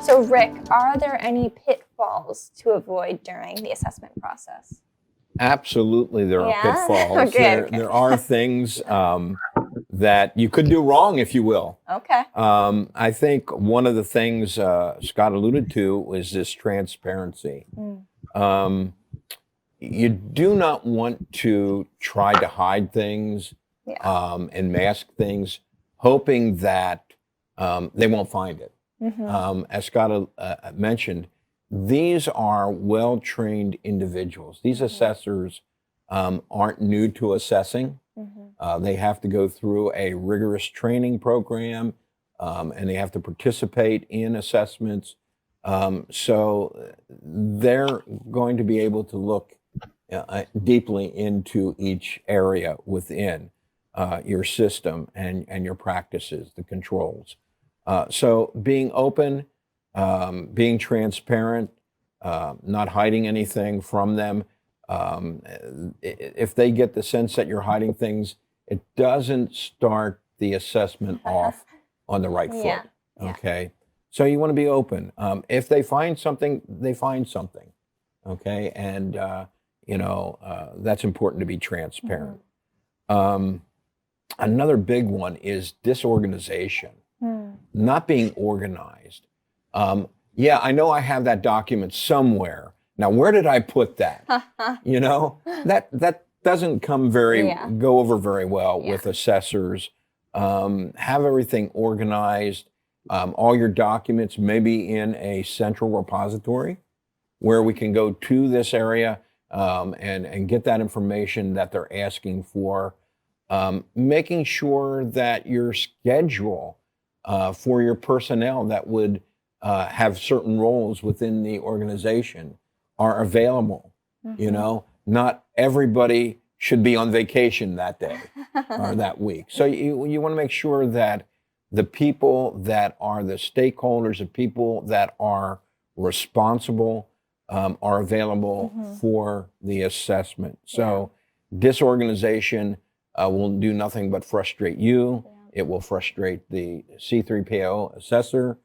So Rick, are there any pitfalls to avoid during the assessment process? Absolutely, there are Yeah? pitfalls. Okay. There are things that you could do wrong, if you will. Okay. I think one of the things Scott alluded to was this transparency. Um, you do not want to try to hide things Yeah. and mask things, hoping that they won't find it. As Scott mentioned, these are well-trained individuals. These assessors aren't new to assessing. They have to go through a rigorous training program, and they have to participate in assessments. So they're going to be able to look deeply into each area within your system and your practices, the controls. So being open, being transparent, not hiding anything from them. If they get the sense that you're hiding things, it doesn't start the assessment off on the right foot. Yeah. Okay. So you want to be open. If they find something, they find something. Okay. And, that's important to be transparent. Another big one is disorganization, not being organized. Yeah, I know I have that document somewhere. Now, where did I put that? That doesn't go over very well with assessors. Have everything organized, all your documents maybe in a central repository where we can go to this area and get that information that they're asking for. Making sure that your schedule for your personnel that would have certain roles within the organization are available. Not everybody should be on vacation that day or that week. So you want to make sure that the people that are the stakeholders, the people that are responsible, are available for the assessment. So disorganization will do nothing but frustrate you. It will frustrate the C3PO assessor.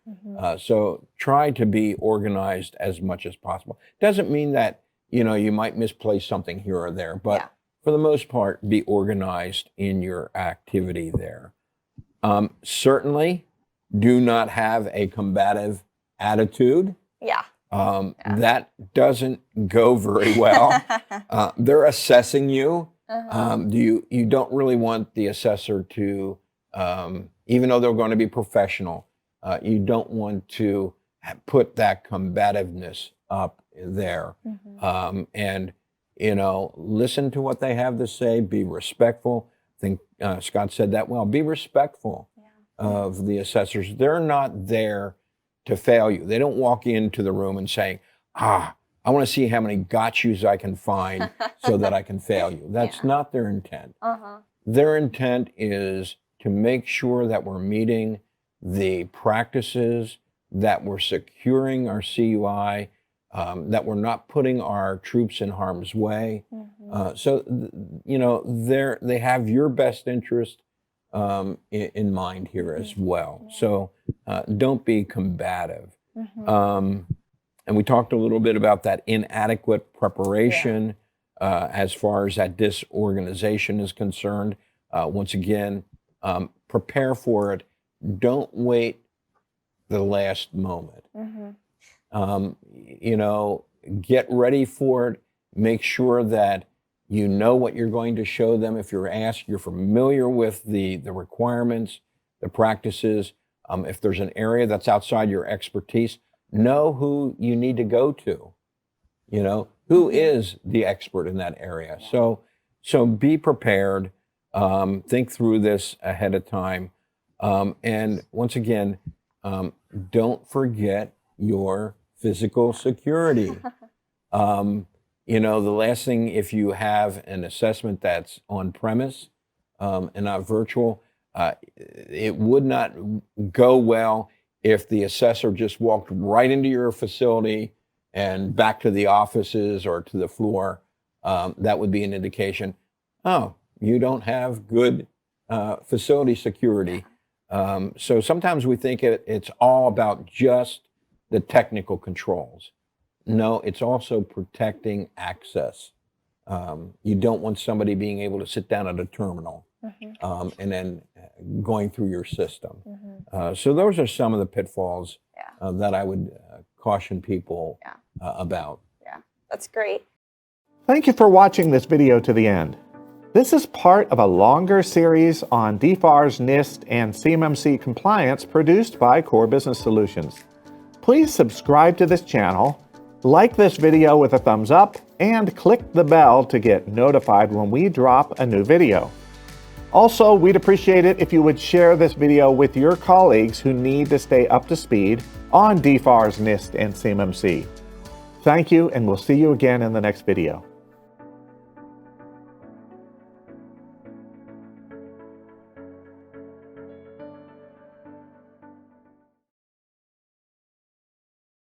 So try to be organized as much as possible. Doesn't mean that, you might misplace something here or there, but for the most part, be organized in your activity there. Certainly do not have a combative attitude. That doesn't go very well. They're assessing you. You don't really want the assessor to, even though they're going to be professional, you don't want to put that combativeness up there. And listen to what they have to say. Be respectful. I think Scott said that well. Be respectful of the assessors. They're not there to fail you. They don't walk into the room and say, I want to see how many got yous I can find so that I can fail you. That's not their intent. Their intent is to make sure that we're meeting the practices, that we're securing our CUI, that we're not putting our troops in harm's way. So they have your best interest in mind here as well. So don't be combative. And we talked a little bit about that inadequate preparation as far as that disorganization is concerned. Once again, prepare for it. Don't wait the last moment. Get ready for it. Make sure that you know what you're going to show them. If you're asked, you're familiar with the requirements, the practices. If there's an area that's outside your expertise, know who you need to go to. Who is the expert in that area. So be prepared. Think through this ahead of time. And once again, don't forget your physical security. The last thing, if you have an assessment that's on premise and not virtual, it would not go well if the assessor just walked right into your facility and back to the offices or to the floor. That would be an indication, you don't have good facility security. So sometimes we think it's all about just the technical controls. No, it's also protecting access. You don't want somebody being able to sit down at a terminal and then going through your system. So those are some of the pitfalls that I would caution people about. Yeah, that's great. Thank you for watching this video to the end. This is part of a longer series on DFARS, NIST, and CMMC compliance produced by Core Business Solutions. Please subscribe to this channel, like this video with a thumbs up, and click the bell to get notified when we drop a new video. Also, we'd appreciate it if you would share this video with your colleagues who need to stay up to speed on DFARS, NIST, and CMMC. Thank you, and we'll see you again in the next video.